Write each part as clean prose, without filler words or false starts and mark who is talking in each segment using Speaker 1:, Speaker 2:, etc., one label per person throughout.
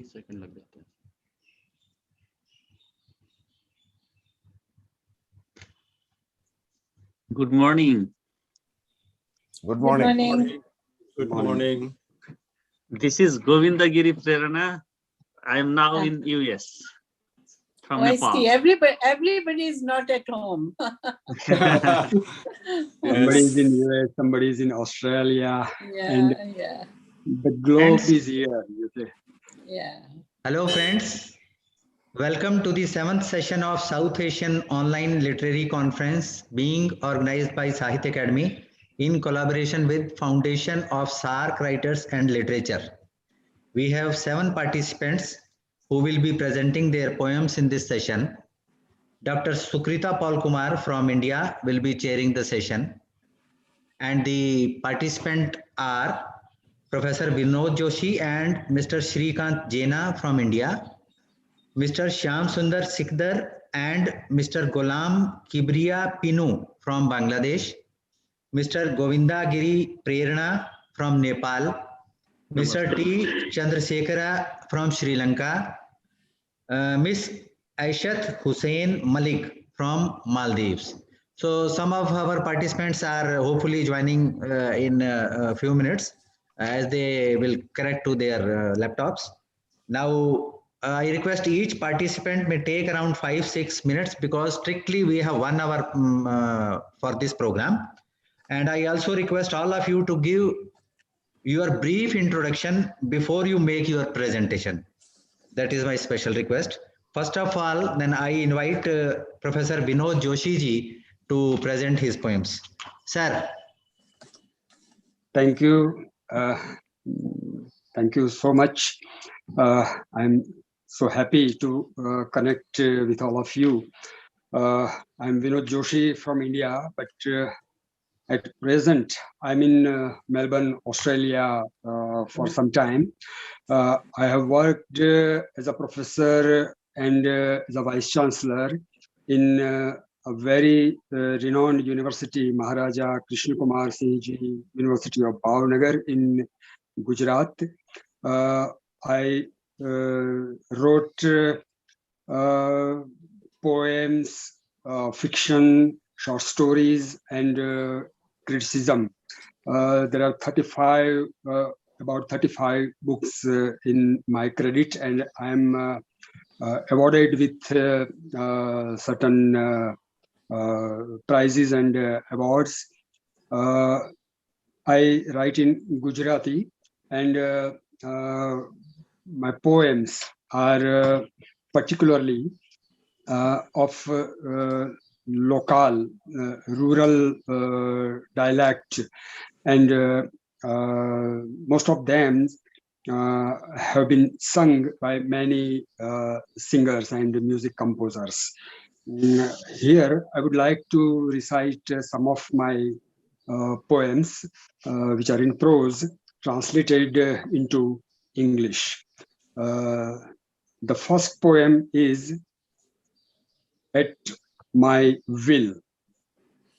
Speaker 1: 30 second लग जाते हैं. Good morning.
Speaker 2: Good morning.
Speaker 3: Good morning.
Speaker 1: This is Govindagiri Prerana. I am now in US from
Speaker 4: I
Speaker 1: Nepal.
Speaker 4: see. Everybody is not at home.
Speaker 2: Somebody is in US, somebody is in Australia, and
Speaker 4: Yeah.
Speaker 2: the globe
Speaker 1: Friends.
Speaker 2: is here. You say.
Speaker 4: Yeah.
Speaker 5: Hello friends, welcome to the 7th session of South Asian Online Literary Conference being organized by Sahitya Academy in collaboration with Foundation of SAARC Writers and Literature. We have 7 participants who will be presenting their poems in this session. Dr. Sukrita Paul Kumar from India will be chairing the session, and the participants are Professor Vinod Joshi and Mr. Shrikant Jaina from India, Mr. Shyam Sundar Sikdar and Mr. Ghulam Kibriya Pinu from Bangladesh, Mr. Govindagiri Prerana from Nepal, Mr. T. Chandrasekhara from Sri Lanka, Miss Aishat Hussain Malik from Maldives. So some of our participants are hopefully joining in a few minutes as they will connect to their laptops. Now I request each participant may take around 5-6 minutes because strictly we have 1 hour for this program. And I also request all of you to give your brief introduction before you make your presentation. That is my special request. First of all, then I invite Professor Vinod Joshi ji to present his poems. Sir.
Speaker 2: Thank you. Thank you so much. I'm so happy to connect with all of you. I'm Vinod Joshi from India, but at present I'm in Melbourne, Australia for some time. I have worked as a professor and as a vice chancellor in a very renowned university, Maharaja Krishna Kumar Singh Ji University of Bhavnagar in Gujarat. I wrote poems, fiction, short stories, and criticism. There are about 35 books in my credit, and I am awarded with certain prizes and awards. I write in Gujarati, and my poems are particularly of local, rural dialect, and most of them have been sung by many singers and music composers. Here, I would like to recite some of my poems, which are in prose, translated into English. The first poem is At My Will.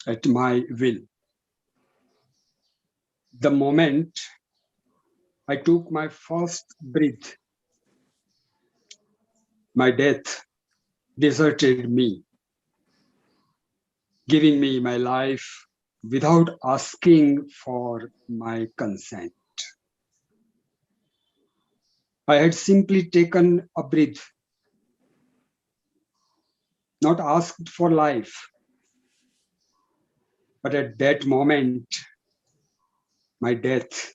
Speaker 2: At my will. The moment I took my first breath, my death deserted me, giving me my life without asking for my consent. I had simply taken a breath, not asked for life, but at that moment, my death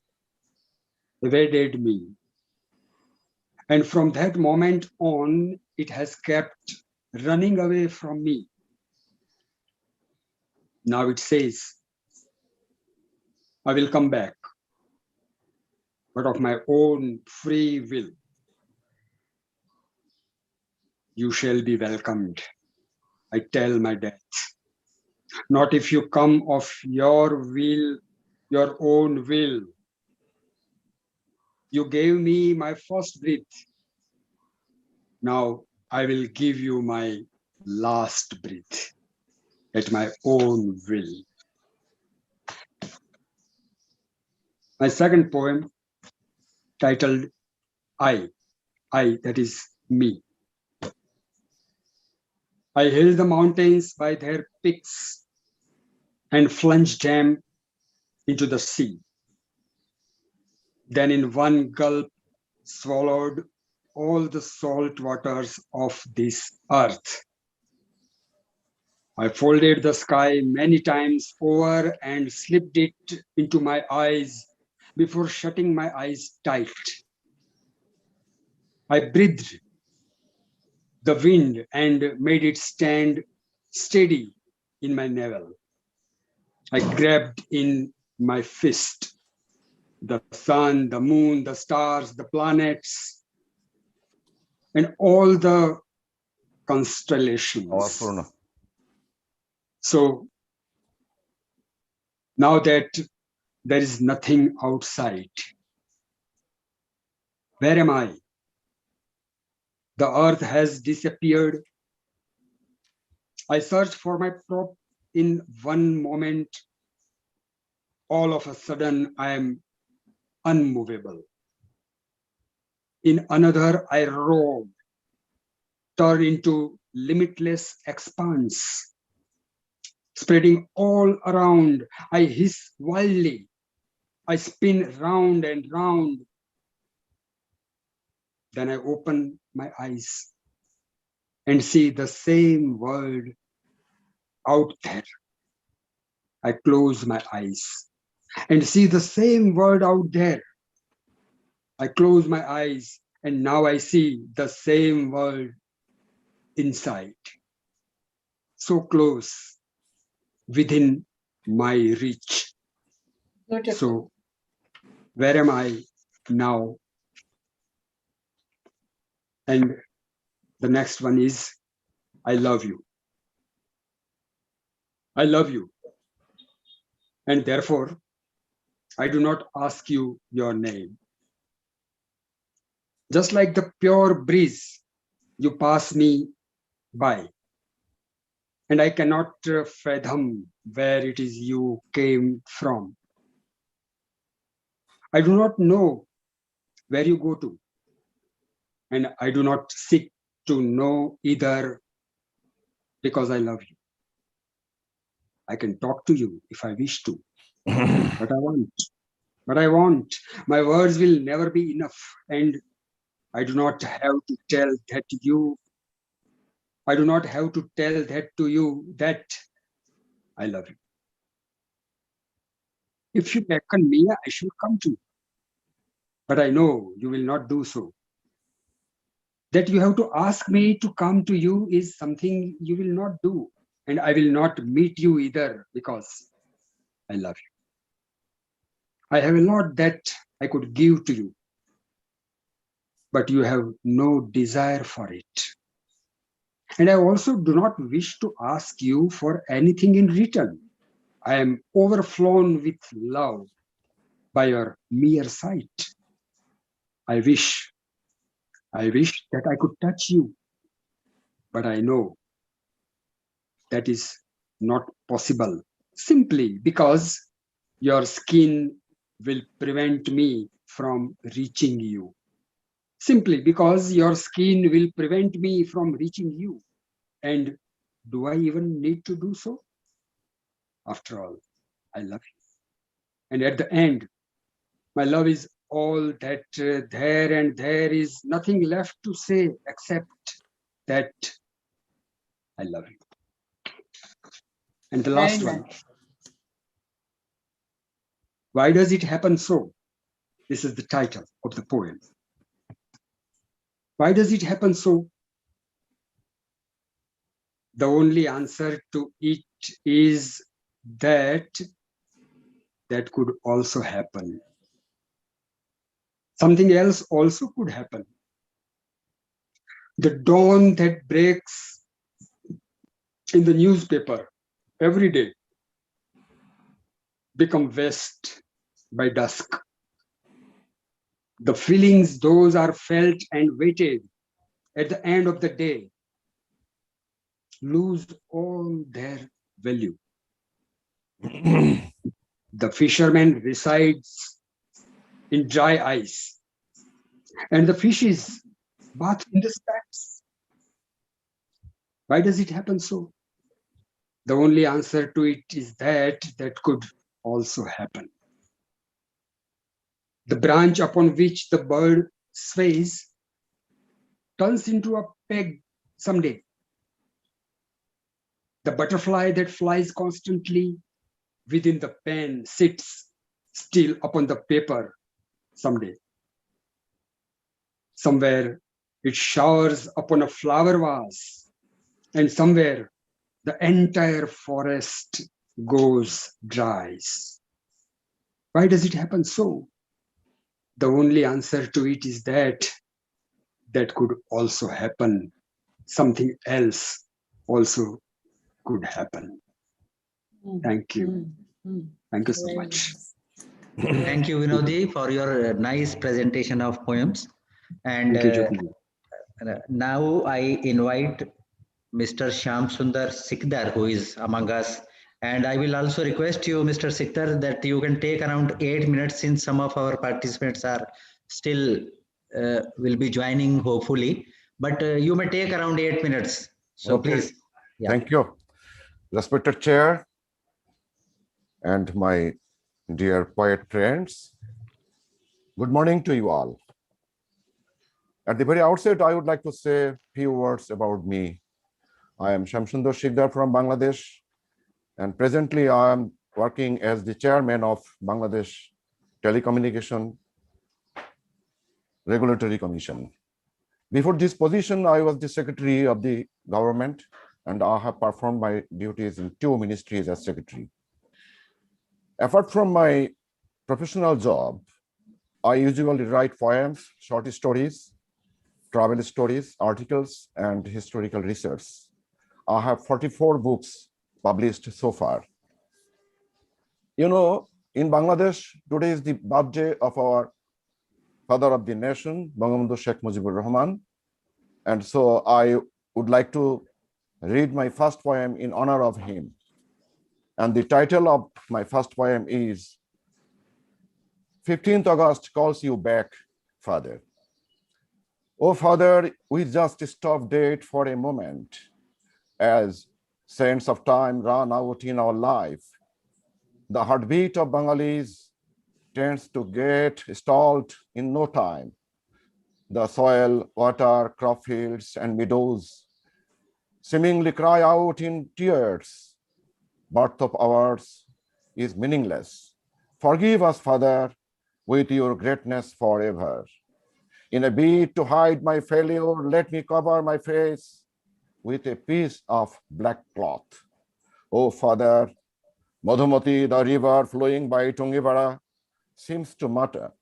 Speaker 2: evaded me. And from that moment on, it has kept running away from me. Now it says, I will come back, but of my own free will. You shall be welcomed, I tell my death. Not if you come of your will, your own will. You gave me my first breath. Now I will give you my last breath at my own will. My second poem, titled I I, that is me. I held the mountains by their peaks and plunged them into the sea. Then in one gulp swallowed all the salt waters of this earth. I folded the sky many times over and slipped it into my eyes before shutting my eyes tight. I breathed the wind and made it stand steady in my navel. I grabbed in my fist the sun, the moon, the stars, the planets, and all the constellations. So now that there is nothing outside, where am I? The earth has disappeared. I searched for my prop in one moment. All of a sudden, I am unmovable. In another, I roam, turn into limitless expanse. Spreading all around, I hiss wildly. I spin round and round. Then I open my eyes and see the same world out there. I close my eyes and see the same world out there. I close my eyes and now I see the same world inside. So close, within my reach.
Speaker 4: Beautiful.
Speaker 2: So where am I now? And the next one is, I love you. I love you. And therefore, I do not ask you your name. Just like the pure breeze, you pass me by. And I cannot fathom where it is you came from. I do not know where you go to. And I do not seek to know either, because I love you. I can talk to you if I wish to, but I want. But I want. My words will never be enough. And I do not have to tell that you, I do not have to tell that to you that I love you. If you beckon me, I should come to you. But I know you will not do so. That you have to ask me to come to you is something you will not do. And I will not meet you either, because I love you. I have a lot that I could give to you, but you have no desire for it. And I also do not wish to ask you for anything in return. I am overflown with love by your mere sight. I wish that I could touch you, but I know that is not possible, simply because your skin will prevent me from reaching you. Simply because your skin will prevent me from reaching you. And do I even need to do so? After all, I love you. And at the end, my love is all that there, and there is nothing left to say except that I love you. And the last
Speaker 4: Very
Speaker 2: one.
Speaker 4: nice.
Speaker 2: Why does it happen so? This is the title of the poem. Why does it happen so? The only answer to it is that could also happen. Something else also could happen. The dawn that breaks in the newspaper every day become west by dusk. The feelings those are felt and weighted at the end of the day lose all their value. The fisherman resides in dry ice, and the fishes bath in the spats. Why does it happen so? The only answer to it is that could also happen. The branch upon which the bird sways turns into a peg someday. The butterfly that flies constantly within the pen sits still upon the paper someday. Somewhere it showers upon a flower vase, and somewhere the entire forest goes dries. Why does it happen so? The only answer to it is that could also happen. Something else also could happen. Thank you. Thank you so
Speaker 4: Very
Speaker 2: much.
Speaker 4: nice.
Speaker 5: Thank you, Vinodji, for your nice presentation of poems. And
Speaker 2: Thank you, Jyoti.
Speaker 5: now I invite Mr. Shyam Sundar Sikdar, who is among us. And I will also request you, Mr. Sikdar, that you can take around 8 minutes, since some of our participants are still will be joining, hopefully. But you may take around 8 minutes. So
Speaker 3: Okay.
Speaker 5: please. Yeah.
Speaker 3: Thank you. Respected Chair and my dear poet friends, good morning to you all. At the very outset, I would like to say a few words about me. I am Shyam Sundar Sikdar from Bangladesh, and presently I am working as the chairman of Bangladesh Telecommunication Regulatory Commission. Before this position, I was the secretary of the government, and I have performed my duties in 2 ministries as secretary. Apart from my professional job, I usually write poems, short stories, travel stories, articles, and historical research. I have 44 books published so far. You know, in Bangladesh, today is the birthday of our father of the nation, Bangabandhu Sheikh Mujibur Rahman. And so I would like to read my first poem in honor of him. And the title of my first poem is 15th August Calls You Back, Father. Oh, Father, we just stop dead for a moment as sands of time run out in our life. The heartbeat of Bengalis tends to get stalled in no time. The soil, water, crop fields, and meadows seemingly cry out in tears. Birth of ours is meaningless. Forgive us, Father, with your greatness forever. In a bid to hide my failure, let me cover my face with a piece of black cloth. Oh, Father, Madhumati, the river flowing by Tungibara, seems to mutter.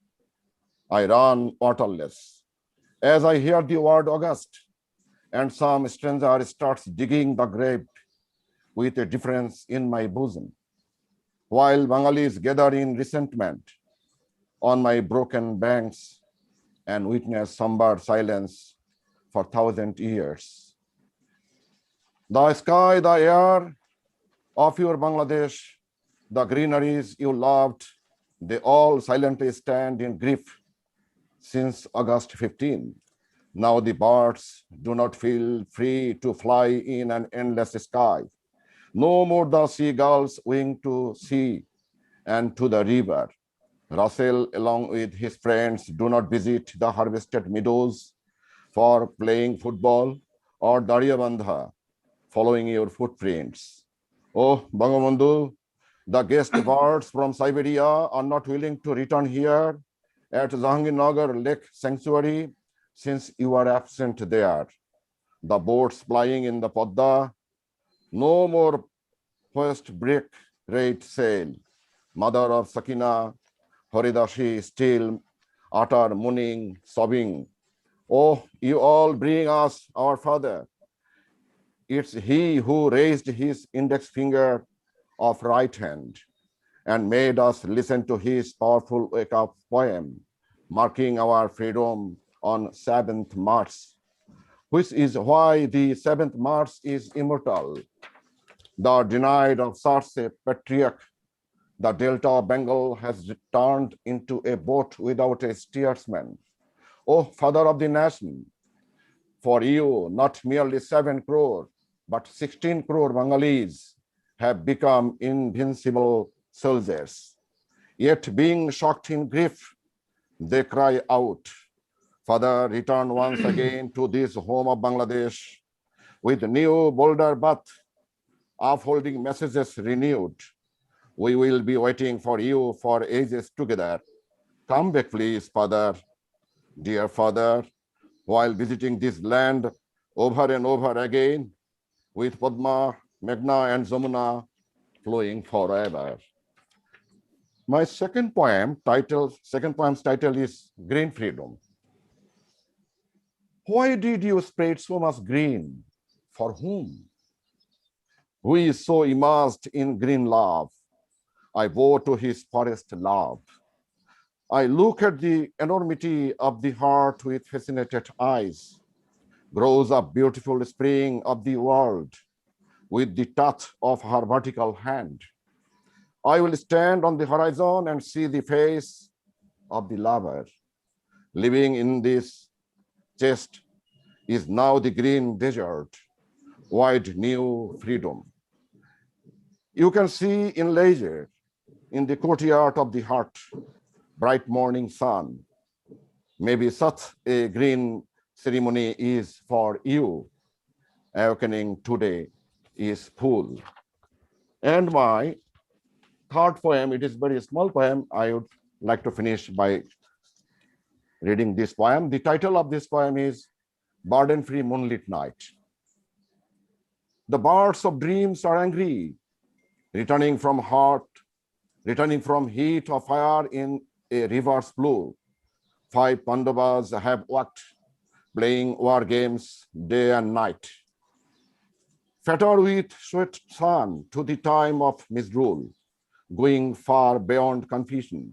Speaker 3: I run waterless. As I hear the word August, and some stranger starts digging the grave with a difference in my bosom, while Bengalis gather in resentment on my broken banks and witness somber silence for 1,000 years. The sky, the air of your Bangladesh, the greeneries you loved, they all silently stand in grief since August 15. Now the birds do not feel free to fly in an endless sky. No more the seagulls wing to sea and to the river. Russell, along with his friends, do not visit the harvested meadows for playing football or Dariyabandha, following your footprints. Oh, Bangabandhu, the guest birds from Siberia are not willing to return here at Jahangirnagar Lake Sanctuary since you are absent there. The boats plying in the Padda, no more first break rate sail. Mother of Sakina, Haridashi still utter moaning, sobbing. Oh, you all bring us our father. It's he who raised his index finger of right hand and made us listen to his powerful wake-up poem, marking our freedom on 7th March, which is why the 7th March is immortal. The denied of SAARC patriarch, the Delta of Bengal has turned into a boat without a steersman. Oh, father of the nation, For you, not merely 7 crore, but 16 crore Bengalis have become invincible soldiers. Yet being shocked in grief, they cry out, Father, return once again to this home of Bangladesh with new, bolder but upholding messages renewed. We will be waiting for you for ages together. Come back, please, Father. Dear Father, while visiting this land over and over again, with Padma, Meghna, and Jamuna flowing forever. My second poem's title is Green Freedom. Why did you spread so much green? For whom? Who is so immersed in green love? I bow to his forest love. I look at the enormity of the heart with fascinated eyes. Grows up beautiful spring of the world with the touch of her vertical hand. I will stand on the horizon and see the face of the lover. Living in this chest is now the green desert, wide new freedom. You can see in leisure, in the courtyard of the heart, bright morning sun. Maybe such a green ceremony is for you. Awakening today is full. And my third poem, it is very small poem. I would like to finish by reading this poem. The title of this poem is Burden-Free Moonlit Night. The birds of dreams are angry, returning from heat of fire in a river's blue. 5 Pandavas have walked, playing war games day and night. Fettered with sweet sun to the time of misrule, going far beyond confusion,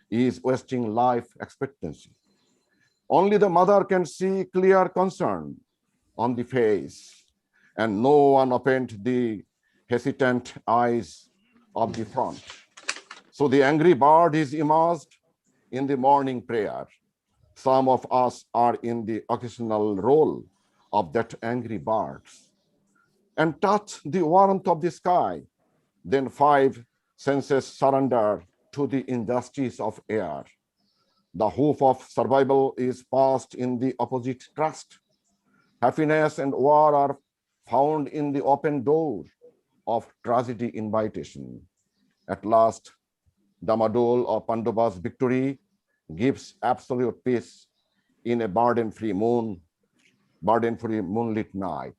Speaker 3: is wasting life expectancy. Only the mother can see clear concern on the face, and no one opened the hesitant eyes of the front. So the angry bird is immersed in the morning prayer. Some of us are in the occasional role of that angry bird and touch the warmth of the sky. Then 5 senses surrender to the injustice of air. The hope of survival is passed in the opposite trust. Happiness and war are found in the open door of tragedy invitation. At last, the Madol of Pandava's victory gives absolute peace in a burden-free moonlit night.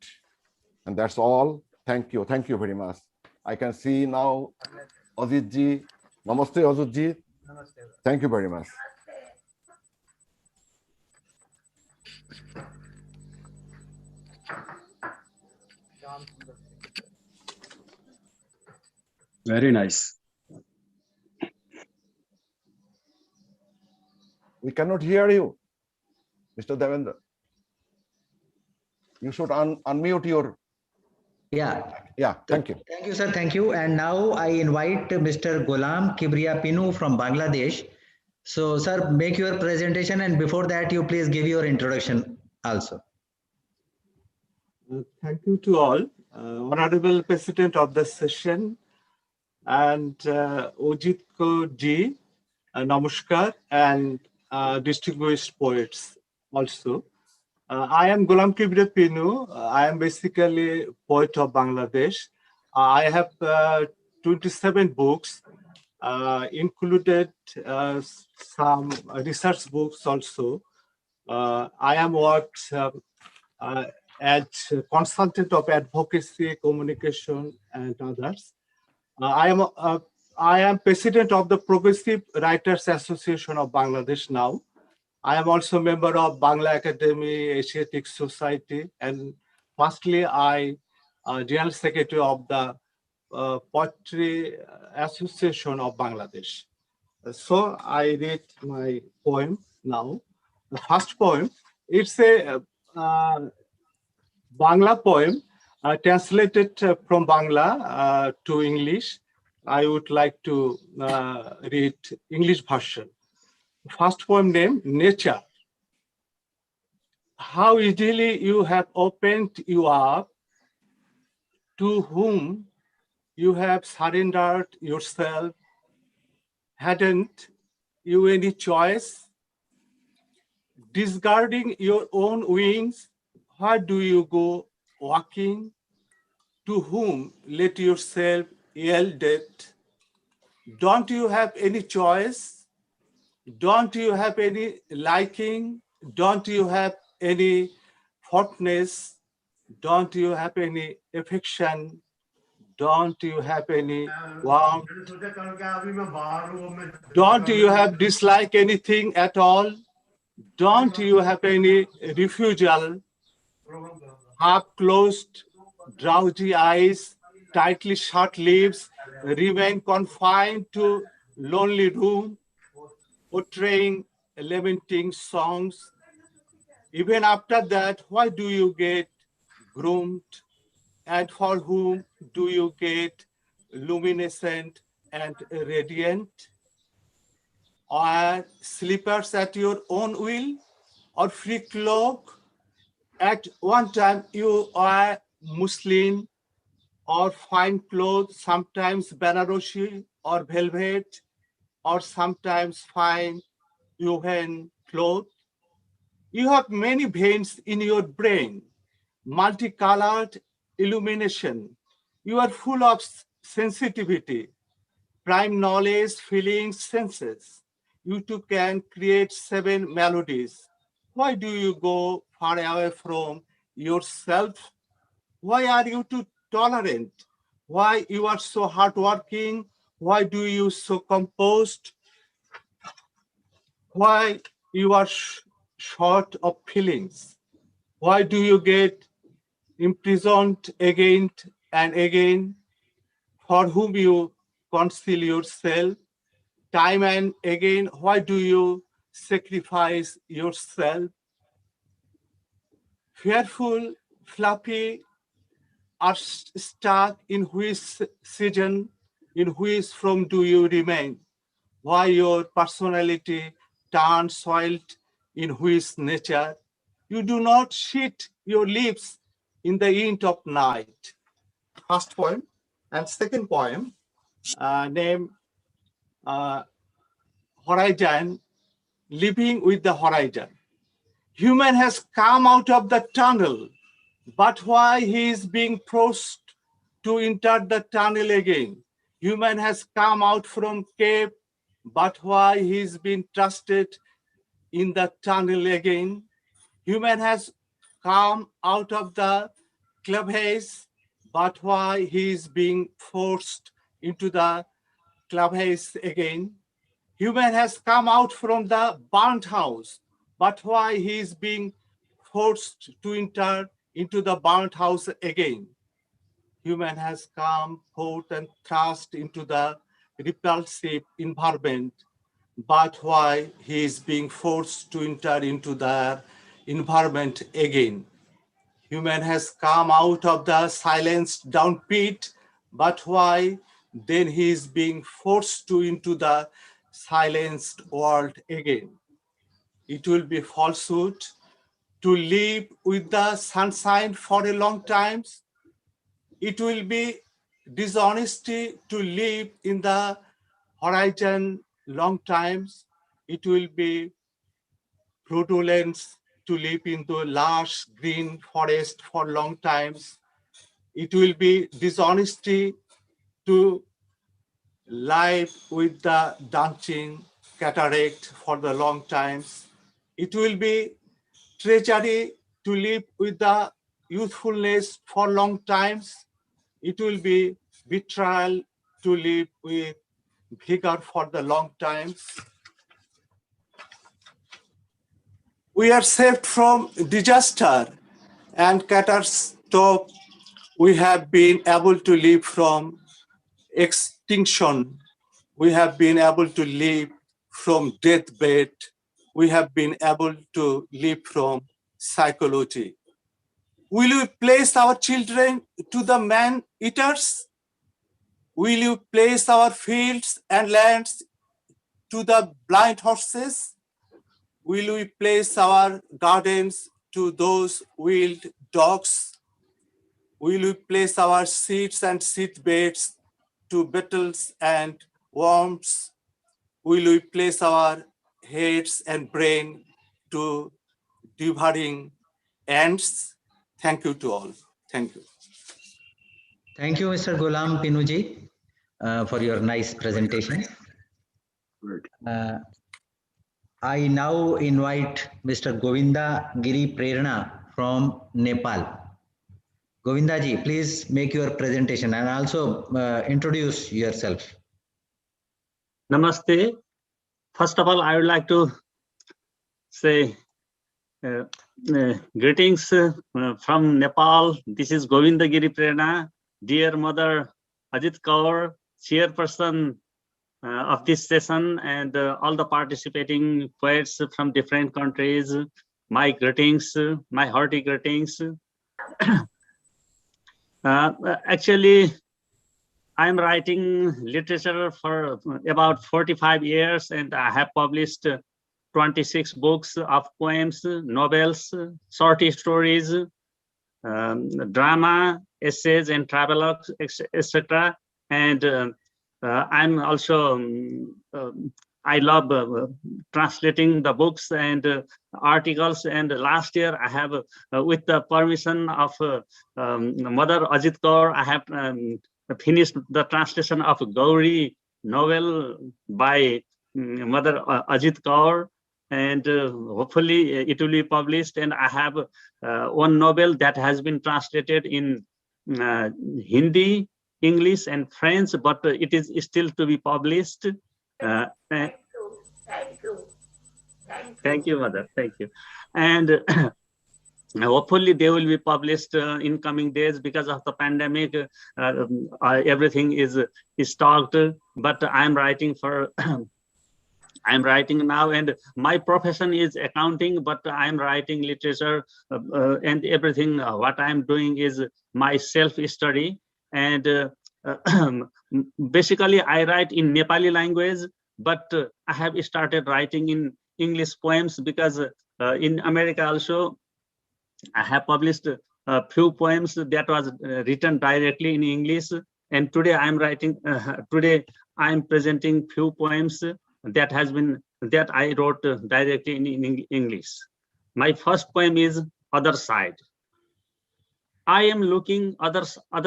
Speaker 3: And that's all. Thank you. Thank you very much. I can see now Ajit ji. Namaste, Ajit ji. Thank you very much.
Speaker 2: Very nice.
Speaker 3: We cannot hear you, Mr. Devendra. You should unmute your. Yeah, thank you.
Speaker 5: Thank you, sir. Thank you. And now I invite Mr. Ghulam Kibriya Pinu from Bangladesh. So, sir, make your presentation, and before that, you please give your introduction also.
Speaker 6: Thank you to all. Honorable President of the session and Ojit ji, Namaskar, and distinguished poets also. I am Ghulam Kibriya Pinu. I am basically a poet of Bangladesh. I have 27 books, included some research books also. I am worked as consultant of advocacy, communication, and others. I am president of the Progressive Writers Association of Bangladesh now. I am also a member of Bangla Akademi, Asiatic Society, and firstly, I am General Secretary of the Poetry Association of Bangladesh. So I read my poem now. The first poem, it's a Bangla poem translated from Bangla to English. I would like to read English version. First poem name, Nature. how easily you have opened you up, to whom you have surrendered yourself. Hadn't you any choice? Discarding your own wings, where do you go walking? To whom let yourself yield it? Don't you have any choice? Don't you have any liking? Don't you have any fondness? Don't you have any affection? Don't you have any warmth? Don't you have dislike anything at all? Don't you have any refusal? Half-closed, drowsy eyes, tightly shut lips, remain confined to lonely room, portraying lamenting songs. Even after that, why do you get groomed? And for whom do you get luminescent and radiant? Or slippers at your own will? Or free cloak? At one time you are muslin or fine clothes, sometimes Banarosi or velvet, or sometimes fine woven cloth. You have many veins in your brain, multicolored illumination. You are full of sensitivity, prime knowledge, feelings, senses. You too can create 7 melodies. Why do you go far away from yourself? Why are you too tolerant? Why you are so hardworking? Why do you so composed? Why you are short of feelings? Why do you get imprisoned again and again? For whom you conceal yourself time and again? Why do you sacrifice yourself? Fearful, fluffy, are stuck in which season, in which from do you remain? Why your personality turns soiled in which nature? You do not sheet your lips in the heat of night. First poem. And second poem, named Horizon, Living with the Horizon. Human has come out of the tunnel, but why he is being forced to enter the tunnel again? Human has come out from cave, but why he is being trusted in the tunnel again? Human has come out of the clubhouse, but why he is being forced into the clubhouse again? Human has come out from the burnt house, but why he is being forced to enter into the burnt house again? Human has come forth and thrust into the repulsive environment, but why he is being forced to enter into the environment again? Human has come out of the silenced down pit, but why then he is being forced to into the silenced world again? It will be falsehood to live with the sunshine for a long time. It will be dishonesty to live in the horizon long times. It will be fraudulence to live in the lush green forest for long times. It will be dishonesty to live with the dancing cataract for the long times. It will be treachery to live with the youthfulness for long times. It will be betrayal to live with vigor for the long times. We are saved from disaster and catastrophe. We have been able to live from extinction. We have been able to live from deathbed. We have been able to live from psychology. Will you place our children to the man-eaters? Will you place our fields and lands to the blind horses? Will we place our gardens to those wheeled dogs? Will we place our seats and seat belts to beetles and worms? Will we place our heads and brain to devouring ants? Thank you to all. Thank you.
Speaker 5: Thank you, Mr. Ghulam Pinuji, for your nice presentation. I now invite Mr. Govinda Giri Prerna from Nepal. Govinda ji, please make your presentation and also introduce yourself.
Speaker 1: Namaste. First of all, I would like to say greetings from Nepal. This is Govinda Giri Prerna. Dear Mother Ajit Kaur, chairperson of this session, and all the participating poets from different countries, my greetings, my hearty greetings. Actually, I'm writing literature for about 45 years, and I have published 26 books of poems, novels, short stories, drama, essays, and travelogues, etc. And I'm also, I love translating the books and articles. And last year I have, with the permission of Mother Ajit Kaur, I have finished the translation of Gauri novel by Mother Ajit Kaur. And hopefully it will be published. And I have one novel that has been translated in Hindi, English, and French, but it is still to be published. Thank you, Mother. Thank you. And hopefully they will be published in coming days. Because of the pandemic, everything is stopped. But I'm writing for. I'm writing now, and my profession is accounting, but I'm writing literature and everything. What I'm doing is my self-study, and basically I write in Nepali language, but I have started writing in English poems because in America also I have published a few poems that was written directly in English, and today I'm writing. Today I'm presenting few poems that I wrote directly in English. My first poem is Other Side. I am looking other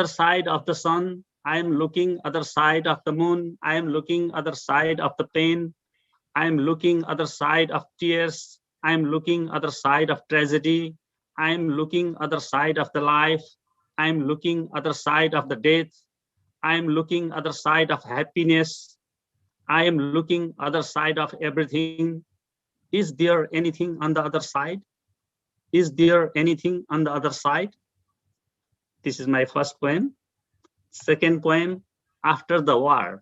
Speaker 1: side of the sun. I am looking other side of the moon. I am looking other side of the pain. I am looking other side of tears. I am looking other side of tragedy. I am looking other side of the life. I am looking other side of the death. I am looking other side of happiness. I am looking other side of everything. Is there anything on the other side? Is there anything on the other side? This is my first poem. Second poem, After the War.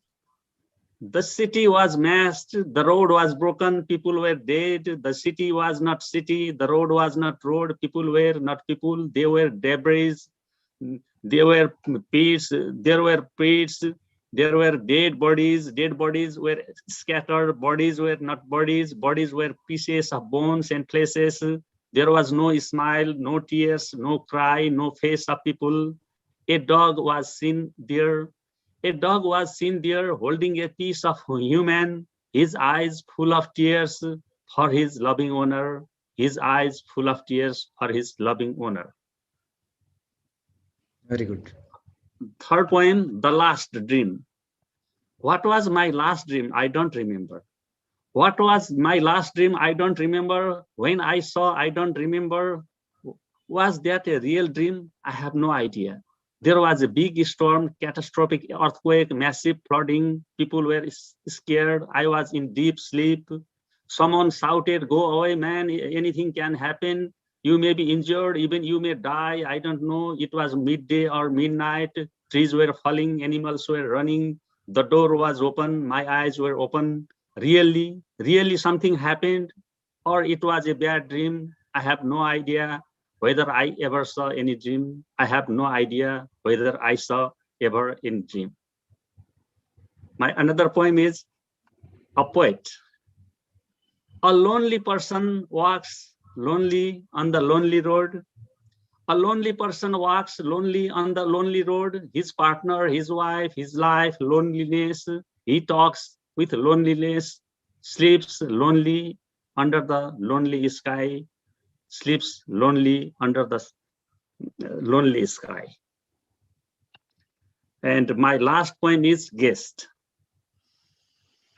Speaker 1: The city was mashed, the road was broken, people were dead. The city was not city, the road was not road, people were not people, they were debris. There were pits, there were pits. There were dead bodies were scattered, bodies were not bodies were pieces of bones and places. There was no smile, no tears, no cry, no face of people. A dog was seen there. A dog was seen there holding a piece of human, his eyes full of tears for his loving owner, his eyes full of tears for his loving owner.
Speaker 5: Very good.
Speaker 1: Third poem, The Last Dream. What was my last dream? I don't remember. What was my last dream? I don't remember. When I saw, I don't remember. Was that a real dream? I have no idea. There was a big storm, catastrophic earthquake, massive flooding. People were scared. I was in deep sleep. Someone shouted, "Go away, man, anything can happen. You may be injured, even you may die. I don't know." It was midday or midnight. Trees were falling, animals were running. The door was open, my eyes were open. Really something happened, or it was a bad dream. I have no idea whether I ever saw any dream. I have no idea whether I saw ever in dream. My another poem is A Poet. A lonely person walks lonely on the lonely road. A lonely person walks lonely on the lonely road. His partner, his wife, his life, loneliness. He talks with loneliness, sleeps lonely under the lonely sky, sleeps lonely under the lonely sky. And my last point is guest.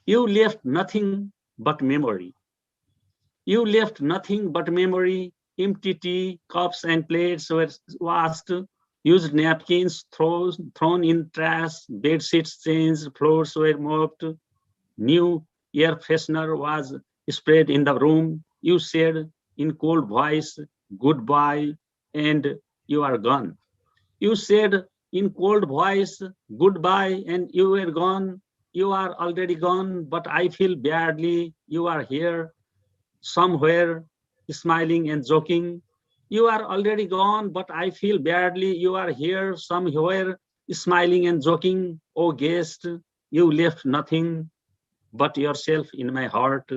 Speaker 1: You left nothing but memory. You left nothing but memory. Empty tea, cups and plates were washed, used napkins thrown in trash, bed sheets changed, floors were mopped, new air freshener was sprayed in the room. You said in cold voice, goodbye, and you are gone. You said in cold voice, goodbye, and you were gone. You are already gone, but I feel badly. You are here somewhere, smiling and joking. You are already gone, but I feel badly. You are here somewhere, smiling and joking. Oh, guest, you left nothing but yourself in my heart.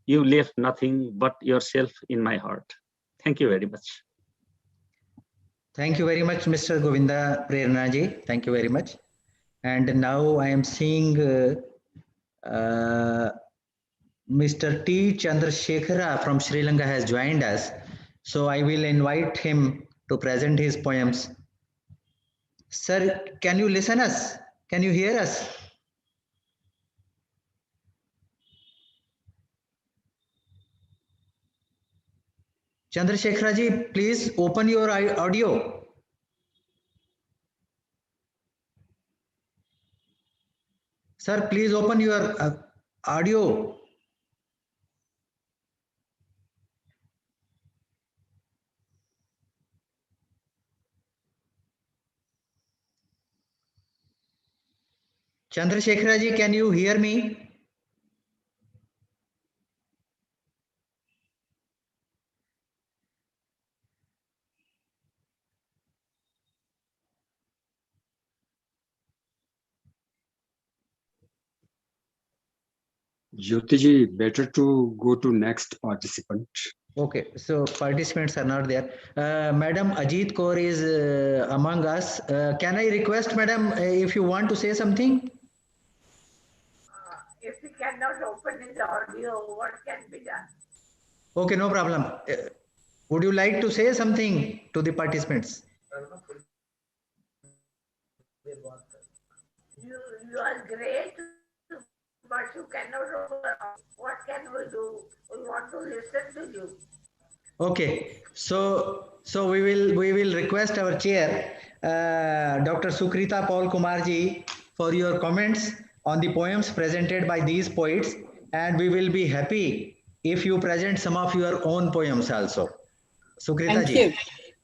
Speaker 1: You left nothing but yourself in my heart. Thank you very much.
Speaker 5: Thank you very much, Mr. Govinda Prernaji. Thank you very much. And now I am seeing Mr. T. Chandrasekhara from Sri Lanka has joined us. So I will invite him to present his poems. Sir, can you listen us? Can you hear us? Chandrasekhara ji, please open your audio. Sir, please open your audio. Chandrasekhara ji, can you hear me?
Speaker 2: Jyotiji, better to go to next participant.
Speaker 5: Okay, so participants are not there. Madam Ajit Kaur is among us. Can I request, Madam, if you want to say something?
Speaker 4: If we cannot open his audio, what can be done?
Speaker 5: Okay, no problem. Would you like to say something to the participants?
Speaker 4: You are great, but you cannot open. What can we do? We want to listen to you.
Speaker 5: Okay, so we will request our chair, Dr. Sukrita Paul Kumarji, for your comments on the poems presented by these poets, and we will be happy if you present some of your own poems also. Sukrita ji.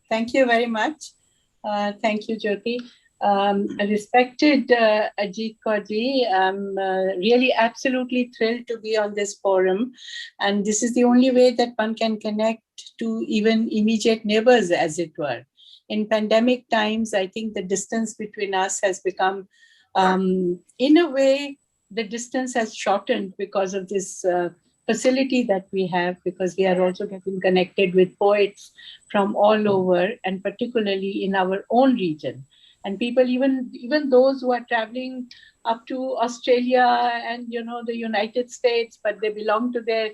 Speaker 4: Thank you very much. Thank you, Jyoti. Respected Ajit Kaurji, I'm really absolutely thrilled to be on this forum. And this is the only way that one can connect to even immediate neighbors, as it were. In pandemic times, I think the distance between us has become, in a way, the distance has shortened because of this facility that we have, because we are also getting connected with poets from all over, and particularly in our own region. And people, even those who are traveling up to Australia and the United States, but they belong to their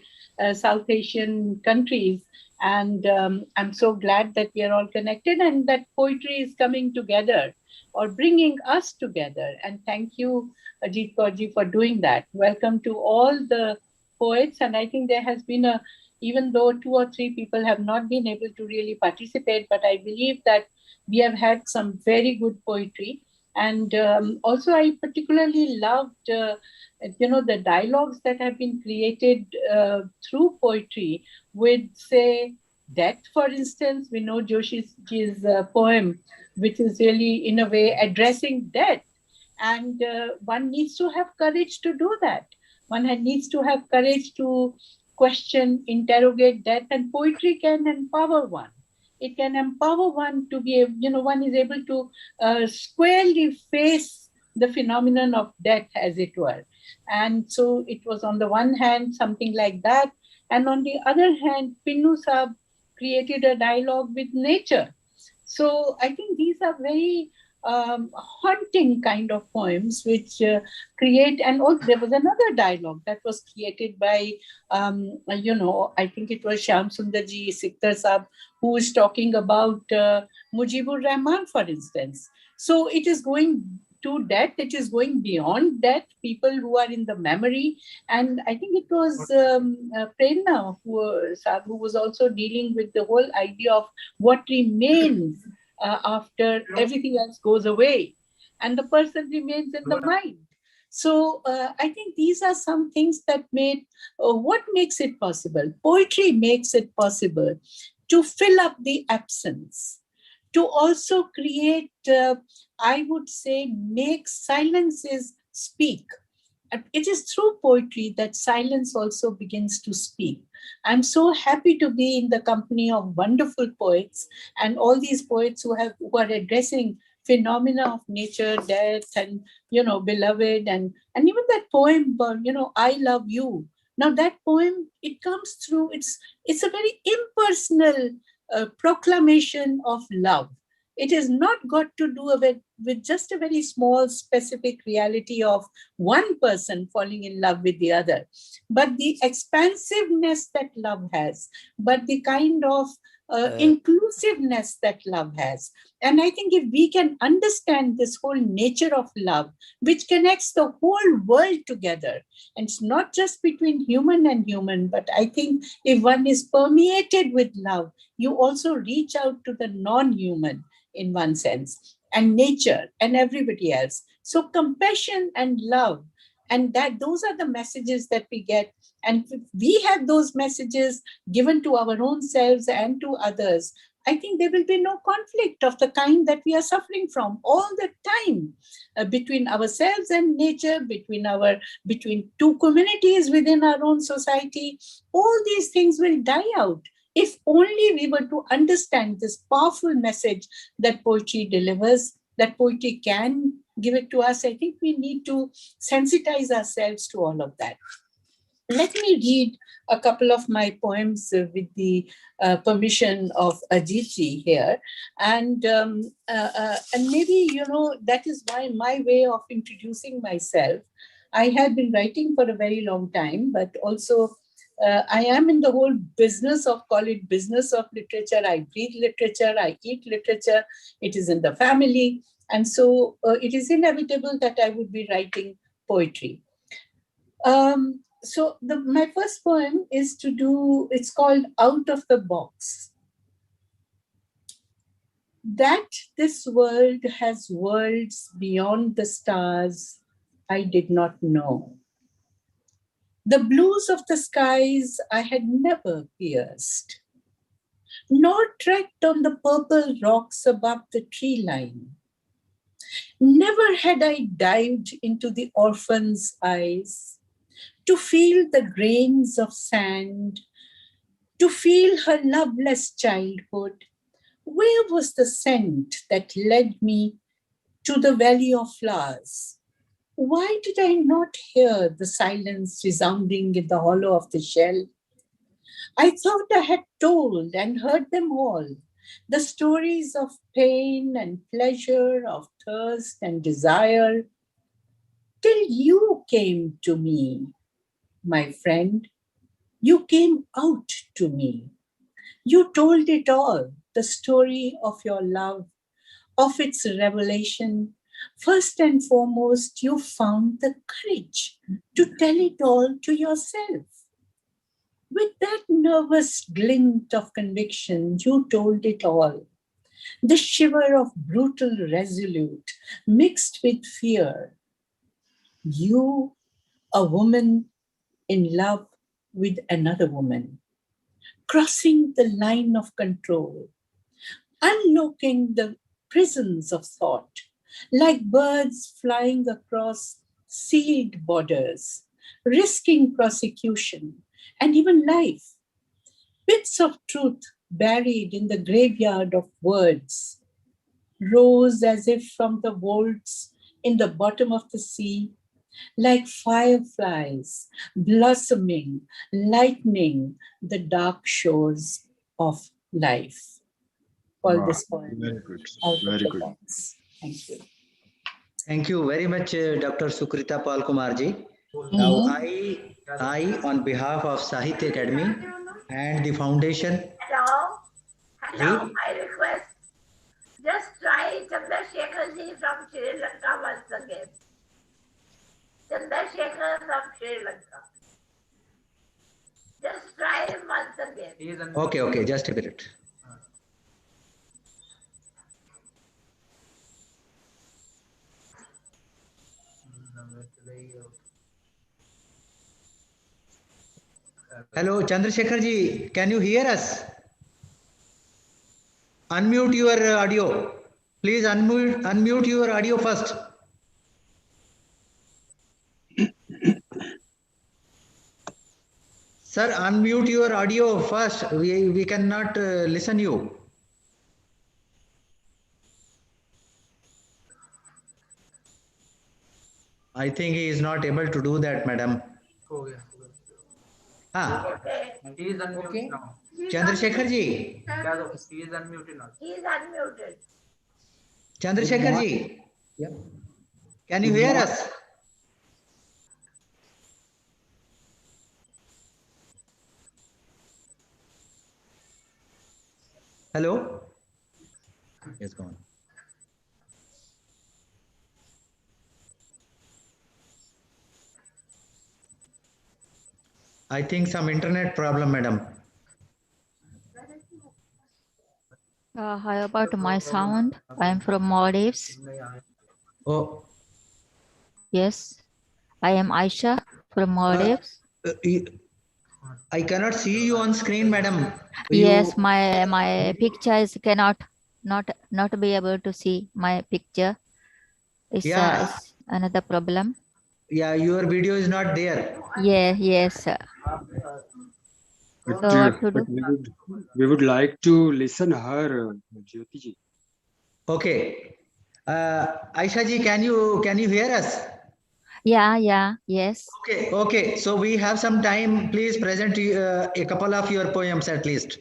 Speaker 4: South Asian countries. And I'm so glad that we are all connected and that poetry is coming together or bringing us together. And thank you, Ajit Kaurji, for doing that. Welcome to all the poets. And I think there has been even though 2 or 3 people have not been able to really participate, but I believe that we have had some very good poetry. And also I particularly loved, the dialogues that have been created through poetry with, say, death, for instance. We know Joshi's poem, which is really, in a way, addressing death. And one needs to have courage to do that. One needs to have courage to question, interrogate death, and poetry can empower one. It can empower one to be, one is able to squarely face the phenomenon of death, as it were. And so it was on the one hand something like that, and on the other hand, Pinnu Saab created a dialogue with nature. So I think these are very haunting kind of poems which create, and also there was another dialogue that was created by, I think it was Shyam Sundarji Sikdar Sahab, who is talking about Mujibur Rahman, for instance. So it is going to death, it is going beyond death, people who are in the memory. And I think it was Prerna who was also dealing with the whole idea of what remains after everything else goes away, and the person remains in the mind. So I think these are some things that made, what makes it possible? Poetry makes it possible to fill up the absence, to also create, I would say, make silences speak. It is through poetry that silence also begins to speak. I'm so happy to be in the company of wonderful poets, and all these poets who are addressing phenomena of nature, death, and beloved, and even that poem, I love you. Now that poem, it comes through. It's a very impersonal proclamation of love. It has not got to do with just a very small specific reality of one person falling in love with the other, but the expansiveness that love has, but the kind of inclusiveness that love has. And I think if we can understand this whole nature of love, which connects the whole world together, and it's not just between human and human, but I think if one is permeated with love, you also reach out to the non-human in one sense, and nature and everybody else. So compassion and love, and those are the messages that we get. And if we have those messages given to our own selves and to others, I think there will be no conflict of the kind that we are suffering from all the time between ourselves and nature, between two communities within our own society. All these things will die out if only we were to understand this powerful message that poetry delivers, that poetry can give it to us. I think we need to sensitize ourselves to all of that. Let me read a couple of my poems with the permission of Ajitji here. And maybe, that is my way of introducing myself. I have been writing for a very long time, but also I am in the whole business of, call it business of literature. I breathe literature, I eat literature, it is in the family. And so it is inevitable that I would be writing poetry. So my first poem is it's called Out of the Box. That this world has worlds beyond the stars, I did not know. The blues of the skies I had never pierced, nor trekked on the purple rocks above the tree line. Never had I dived into the orphan's eyes to feel the grains of sand, to feel her loveless childhood. Where was the scent that led me to the valley of flowers? Why did I not hear the silence resounding in the hollow of the shell? I thought I had told and heard them all, the stories of pain and pleasure, of thirst and desire, till you came to me, my friend. You came out to me. You told it all, the story of your love, of its revelation. First and foremost, you found the courage to tell it all to yourself. With that nervous glint of conviction, you told it all. The shiver of brutal resolute mixed with fear. You, a woman in love with another woman, crossing the line of control, unlocking the prisons of thought, like birds flying across sealed borders, risking prosecution and even life. Bits of truth buried in the graveyard of words rose as if from the vaults in the bottom of the sea, like fireflies blossoming, lightening the dark shores of life. All
Speaker 2: Wow,
Speaker 4: this poem
Speaker 2: very good.
Speaker 4: out of
Speaker 2: Very
Speaker 4: the
Speaker 2: good.
Speaker 4: box. Thank you.
Speaker 5: Thank you very much, Dr. Sukrita Pal Kumarji. Now, I, on behalf of Sahitya Academy and the foundation,
Speaker 7: Hello, I request just try Chandrasekhar ji from Sri Lanka once again. Chandrasekhar from Sri Lanka. Just try him once again.
Speaker 5: okay, just a minute. Hello, Chandrasekhar ji, can you hear us? Unmute your audio. Please unmute your audio first. Sir, unmute your audio first. We cannot listen you. I think he is not able to do that, madam. Ah,
Speaker 7: He is unmuted now.
Speaker 5: Chandrasekhar ji.
Speaker 7: He is unmuted now. He is unmuted.
Speaker 5: Chandrasekhar ji.
Speaker 2: Yeah.
Speaker 5: Can you hear us? Hello? Yes, go on. I think some internet problem, madam.
Speaker 8: How about my sound? I am from Maldives.
Speaker 5: Oh,
Speaker 8: Yes, I am Aisha from Maldives.
Speaker 5: I cannot see you on screen, madam.
Speaker 8: Yes, my picture is cannot not be able to see my picture. It's another problem.
Speaker 5: Yeah, your video is not there.
Speaker 8: Yeah, yes.
Speaker 2: But,
Speaker 8: So what to do?
Speaker 2: we would like to listen her, Jyoti ji.
Speaker 5: Okay. Aisha ji, can you hear us?
Speaker 8: Yeah, yes.
Speaker 5: Okay. So we have some time. Please present a couple of your poems at least.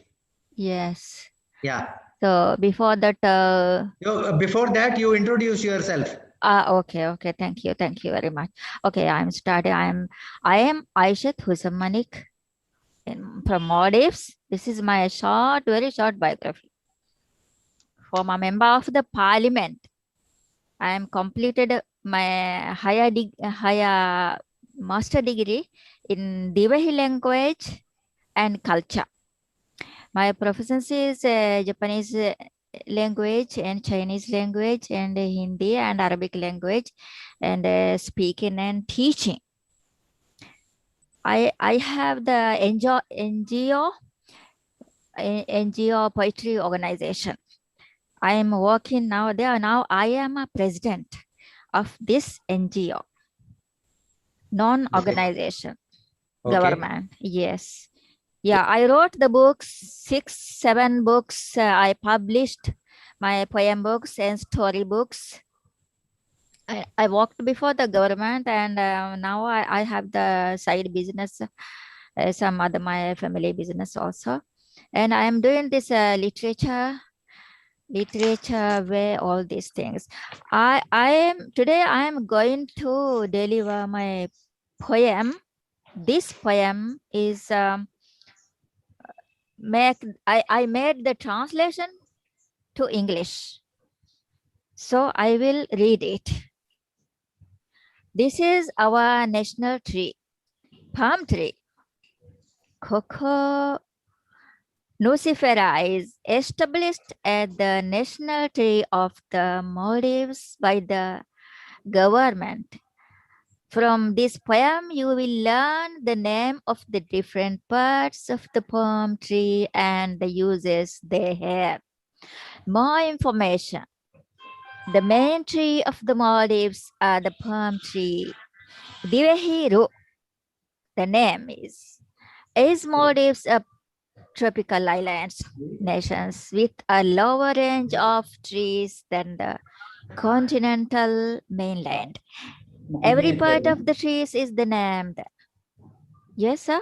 Speaker 8: Yes.
Speaker 5: Yeah.
Speaker 8: So before that,
Speaker 5: Before that, you introduce yourself.
Speaker 8: okay. Thank you very much. Okay, I'm starting. I am Aisha Husamanik from Maldives. This is my very short biography. For a member of the parliament, I am completed my higher master degree in Divahi language and culture. My proficiency is Japanese language and Chinese language and Hindi and Arabic language and speaking and teaching. I have the NGO poetry organization. I am working now there. Now I am a president of this NGO, non-organization, government. Yes. Yeah, I wrote the books, 6-7 books. I published my poem books and story books. I worked before the government, and now I have the side business, some other my family business also. And I am doing this literature way, all these things. Today I am going to deliver my poem. This poem is I made the translation to English. So I will read it. This is our national tree, palm tree. Coco nucifera is established as the national tree of the Maldives by the government. From this poem, you will learn the name of the different parts of the palm tree and the uses they have. More information. The main tree of the Maldives are the palm tree. Divehiru, the name is Maldives a tropical islands nations with a lower range of trees than the continental mainland. Every part of the trees is the named. Yes, sir?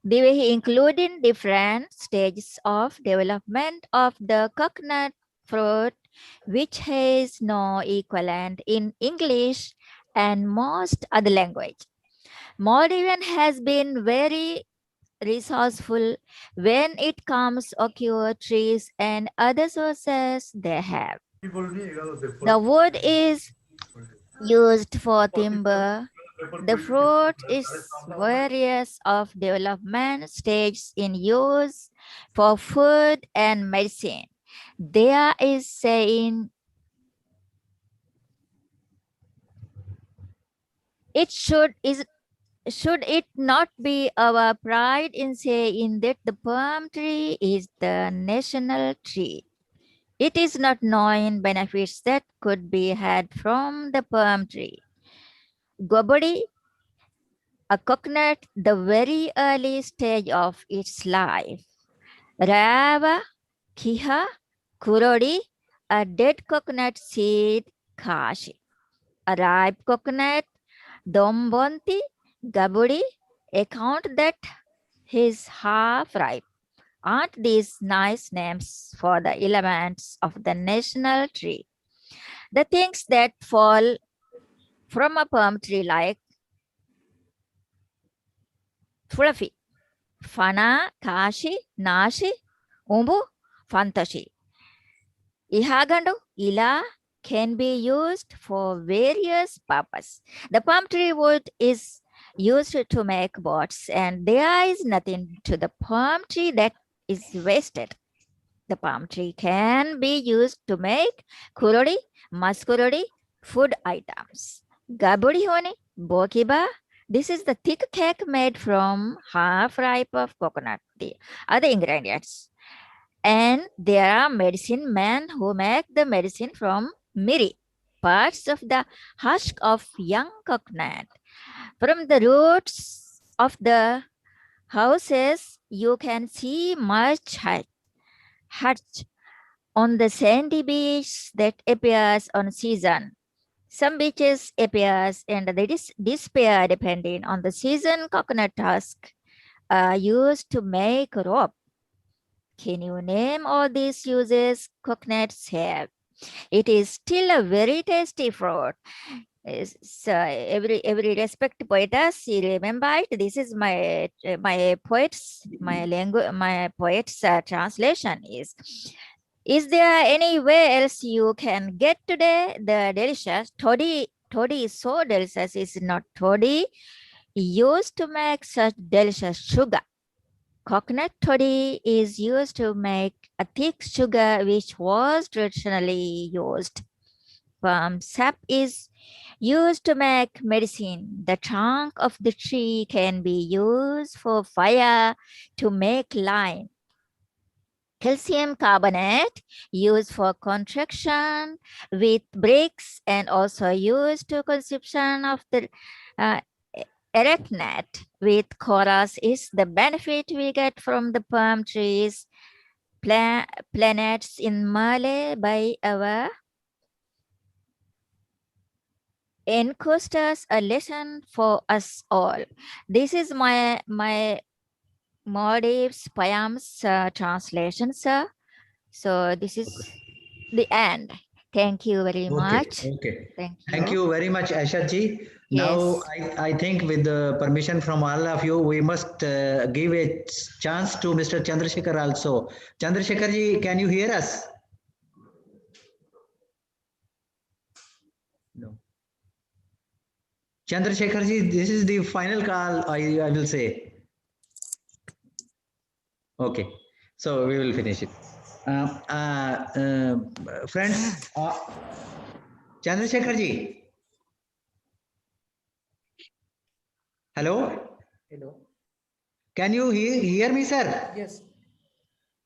Speaker 8: including different stages of development of the coconut fruit, which has no equivalent in English and most other language. Maldivian has been very resourceful when it comes to occur trees and other sources they have. The wood is used for timber. The fruit is various of development stages in use for food and medicine. There is saying should it not be our pride in saying that the palm tree is the national tree? It is not knowing benefits that could be had from the palm tree. Gobodi, a coconut, the very early stage of its life. Rava, kiha, kurodi, a dead coconut seed, kashi. A ripe coconut, dombonti, gabudi, account that is half ripe. Aren't these nice names for the elements of the national tree? The things that fall from a palm tree like fluffy, fana, kashi, nashi, umbu, fantashi. Ihagandu, ila can be used for various purposes. The palm tree wood is used to make boats, and there is nothing to the palm tree that is wasted. The palm tree can be used to make kurodi, maskurodi, food items. Gabudi honi, bokiba. This is the thick cake made from half ripe of coconut, the other ingredients. And there are medicine men who make the medicine from miri, parts of the husk of young coconut. From the roots of the houses, you can see much hatch on the sandy beach that appears on season. Some beaches appears and they disappear depending on the season. Coconut husk are used to make rope. Can you name all these uses coconuts have? It is still a very tasty fruit. So every respect poetess, remember it. This is my poet's translation is there any way else you can get today the delicious toddy is so delicious. Is not toddy used to make such delicious sugar. Coconut toddy is used to make a thick sugar which was traditionally used. Palm sap is used to make medicine. The trunk of the tree can be used for fire to make lime. Calcium carbonate used for construction with bricks and also used to consumption of the arachnet with chorus is the benefit we get from the palm trees, planets in Malay by our ancestors, a lesson for us all. This is my Maldives poems translation, sir. So this is the end. Thank you very much.
Speaker 5: Okay.
Speaker 8: Thank you.
Speaker 5: Thank you very much, Aisha ji. Now, I think with the permission from all of you, we must give a chance to Mr. Chandrasekhar also. Chandrasekhar ji, can you hear us? No. Chandrasekhar ji, this is the final call, I will say. Okay, so we will finish it. Friends, Chandrasekhar ji. Hello?
Speaker 9: Hello.
Speaker 5: Can you hear me, sir?
Speaker 9: Yes.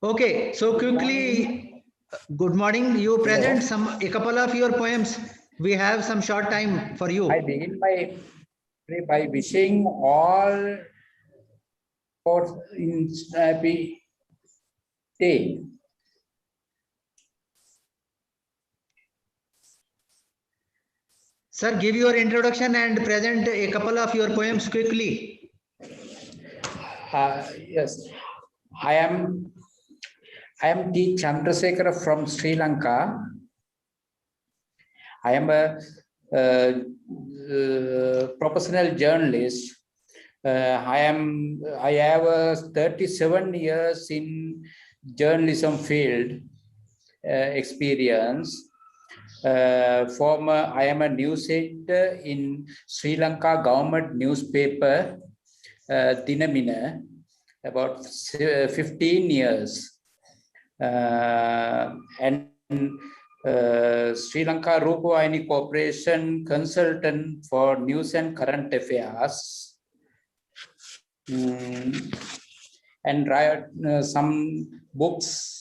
Speaker 5: Okay, so quickly, good morning. You present a couple of your poems. We have some short time for you.
Speaker 9: I begin by wishing all for happy day.
Speaker 5: Sir, give your introduction and present a couple of your poems quickly.
Speaker 9: Yes, I am T. Chandrasekhara from Sri Lanka. I am a professional journalist. I have 37 years in journalism field experience. I am a news editor in Sri Lanka government newspaper, Dinamina, about 15 years. And Sri Lanka Rupavahini Corporation consultant for news and current affairs. And write some books.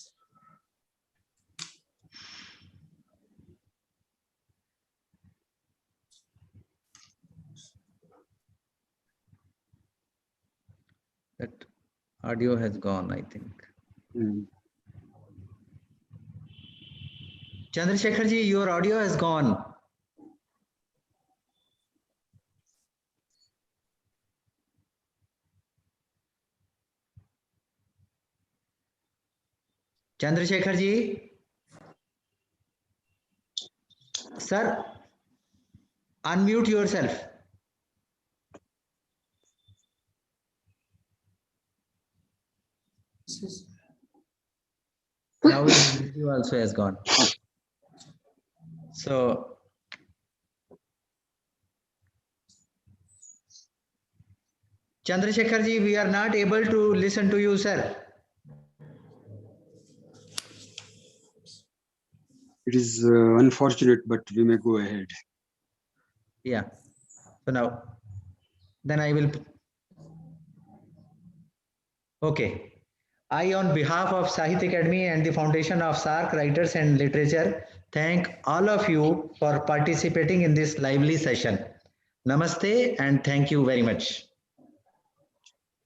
Speaker 5: That audio has gone, I think. Chandrasekhar ji, your audio has gone. Chandrasekhar ji, sir, unmute yourself. Now his video also has gone. So, Chandrasekhar ji, we are not able to listen to you, sir.
Speaker 2: It is unfortunate, but we may go ahead.
Speaker 5: Yeah. So now, then I will. Okay. I, on behalf of Sahitya Academy and the Foundation of SAARC Writers and Literature, thank all of you for participating in this lively session. Namaste and thank you very much.